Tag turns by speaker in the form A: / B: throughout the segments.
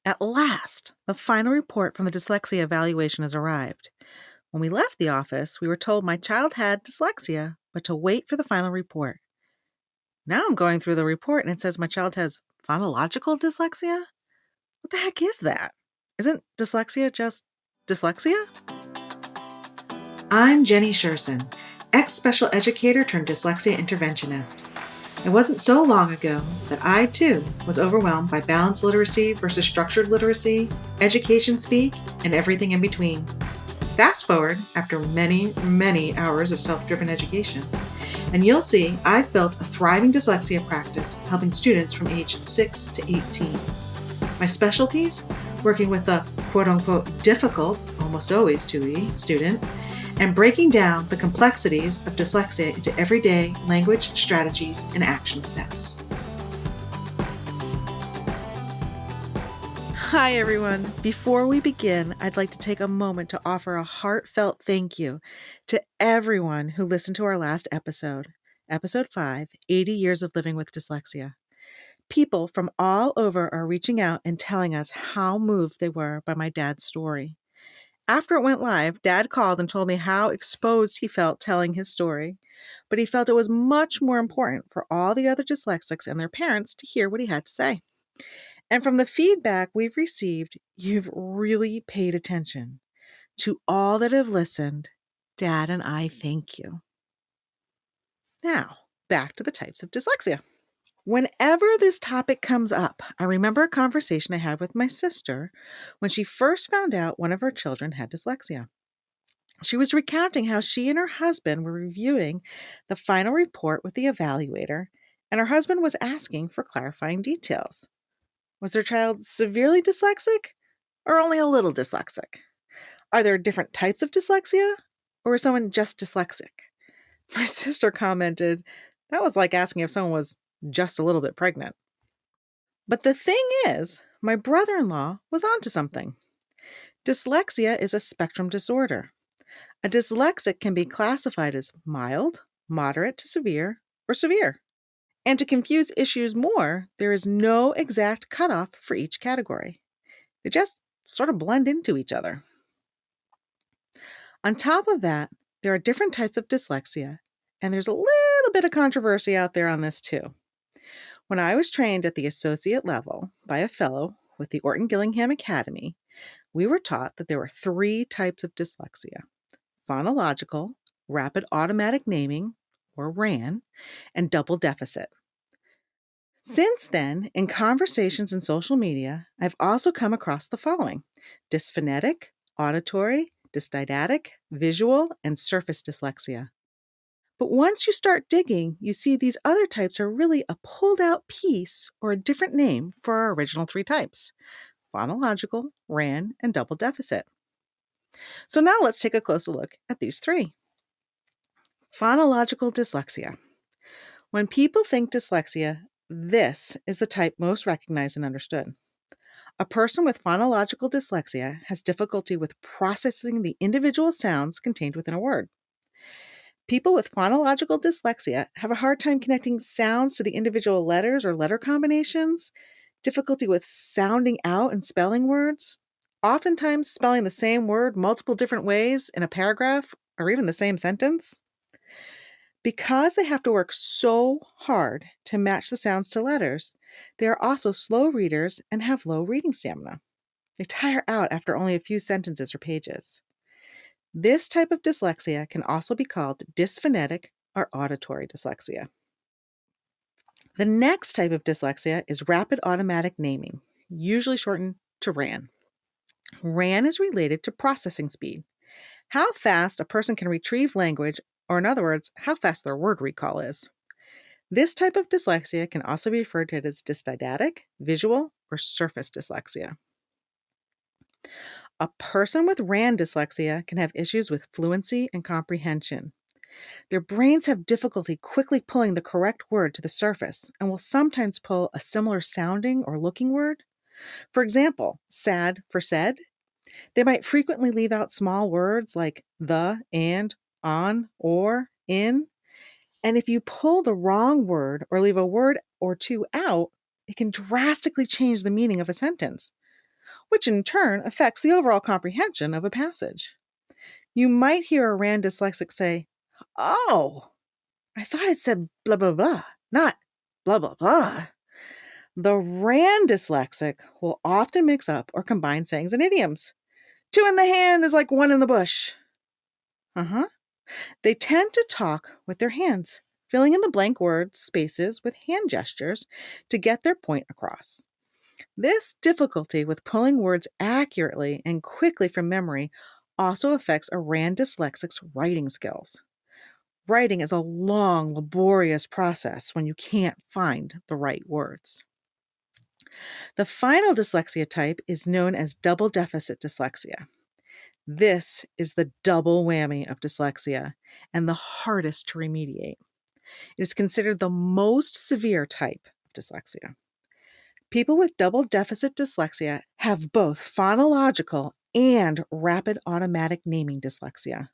A: At last, the final report from the dyslexia evaluation has arrived. When we left the office, we were told my child had dyslexia, but to wait for the final report. Now I'm going through the report and it says my child has phonological dyslexia? What the heck is that? Isn't dyslexia just dyslexia? I'm Jenny Scherson, ex-special educator turned dyslexia interventionist. It wasn't so long ago that I, too, was overwhelmed by balanced literacy versus structured literacy, education speak, and everything in between. Fast forward after many, many hours of self-driven education, and you'll see I've built a thriving dyslexia practice helping students from age 6 to 18. My specialties? Working with the quote-unquote difficult, almost always 2E, student, and breaking down the complexities of dyslexia into everyday language, strategies, and action steps. Hi, everyone. Before we begin, I'd like to take a moment to offer a heartfelt thank you to everyone who listened to our last episode, Episode 5, 80 Years of Living with Dyslexia. People from all over are reaching out and telling us how moved they were by my dad's story. After it went live, Dad called and told me how exposed he felt telling his story, but he felt it was much more important for all the other dyslexics and their parents to hear what he had to say. And from the feedback we've received, you've really paid attention. To all that have listened, Dad and I thank you. Now, back to the types of dyslexia. Whenever this topic comes up, I remember a conversation I had with my sister when she first found out one of her children had dyslexia. She was recounting how she and her husband were reviewing the final report with the evaluator, and her husband was asking for clarifying details. Was their child severely dyslexic or only a little dyslexic? Are there different types of dyslexia, or is someone just dyslexic? My sister commented, that was like asking if someone was just a little bit pregnant. But the thing is, my brother-in-law was onto something. Dyslexia is a spectrum disorder. A dyslexic can be classified as mild, moderate to severe, or severe. And to confuse issues more, there is no exact cutoff for each category. They just sort of blend into each other. On top of that, there are different types of dyslexia, and there's a little bit of controversy out there on this too. When I was trained at the associate level by a fellow with the Orton Gillingham Academy, we were taught that there were 3 types of dyslexia: phonological, rapid automatic naming, or RAN, and double deficit. Since then, in conversations and social media, I've also come across the following: dysphonetic, auditory, dysdidactic, visual, and surface dyslexia. But once you start digging, you see these other types are really a pulled out piece or a different name for our original 3 types: phonological, RAN, and double deficit. So now let's take a closer look at these 3. Phonological dyslexia. When people think dyslexia, this is the type most recognized and understood. A person with phonological dyslexia has difficulty with processing the individual sounds contained within a word. People with phonological dyslexia have a hard time connecting sounds to the individual letters or letter combinations, difficulty with sounding out and spelling words, oftentimes spelling the same word multiple different ways in a paragraph or even the same sentence. Because they have to work so hard to match the sounds to letters, they are also slow readers and have low reading stamina. They tire out after only a few sentences or pages. This type of dyslexia can also be called dysphonetic or auditory dyslexia. The next type of dyslexia is rapid automatic naming, usually shortened to RAN. RAN is related to processing speed, how fast a person can retrieve language, or in other words, how fast their word recall is. This type of dyslexia can also be referred to as dysdidactic, visual, or surface dyslexia. A person with RAN dyslexia can have issues with fluency and comprehension. Their brains have difficulty quickly pulling the correct word to the surface and will sometimes pull a similar sounding or looking word. For example, sad for said. They might frequently leave out small words like the, and, on, or, in. And if you pull the wrong word or leave a word or two out, it can drastically change the meaning of a sentence. which in turn affects the overall comprehension of a passage. You might hear a RAND dyslexic say, "Oh, I thought it said blah, blah, blah, not blah, blah, blah." The RAND dyslexic will often mix up or combine sayings and idioms. 2 in the hand is like 1 in the bush. They tend to talk with their hands, filling in the blank word spaces with hand gestures to get their point across. This difficulty with pulling words accurately and quickly from memory also affects a RAND dyslexic's writing skills. Writing is a long, laborious process when you can't find the right words. The final dyslexia type is known as double deficit dyslexia. This is the double whammy of dyslexia and the hardest to remediate. It is considered the most severe type of dyslexia. People with double deficit dyslexia have both phonological and rapid automatic naming dyslexia.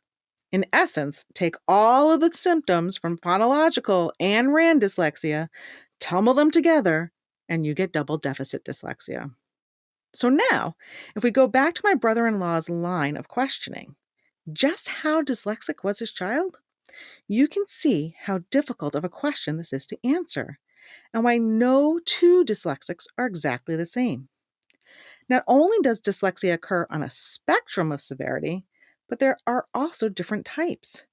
A: In essence, take all of the symptoms from phonological and RAND dyslexia, tumble them together, and you get double deficit dyslexia. So now, if we go back to my brother-in-law's line of questioning, just how dyslexic was his child? You can see how difficult of a question this is to answer, and why no two dyslexics are exactly the same. Not only does dyslexia occur on a spectrum of severity, but there are also different types.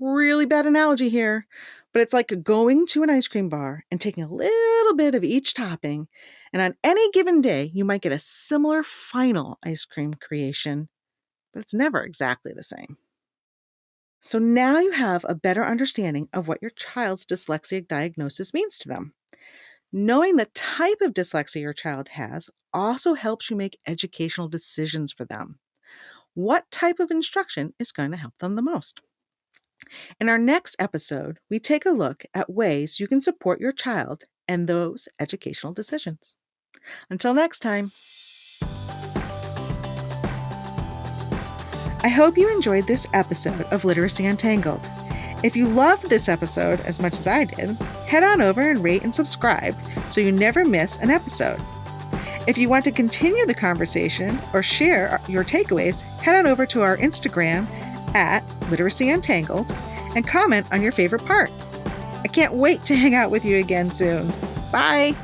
A: Really bad analogy here, but it's like going to an ice cream bar and taking a little bit of each topping, and on any given day, you might get a similar final ice cream creation, but it's never exactly the same. So now you have a better understanding of what your child's dyslexic diagnosis means to them. Knowing the type of dyslexia your child has also helps you make educational decisions for them. What type of instruction is going to help them the most? In our next episode, we take a look at ways you can support your child and those educational decisions. Until next time. I hope you enjoyed this episode of Literacy Untangled. If you loved this episode as much as I did, head on over and rate and subscribe so you never miss an episode. If you want to continue the conversation or share your takeaways, head on over to our Instagram at Literacy Untangled and comment on your favorite part. I can't wait to hang out with you again soon. Bye!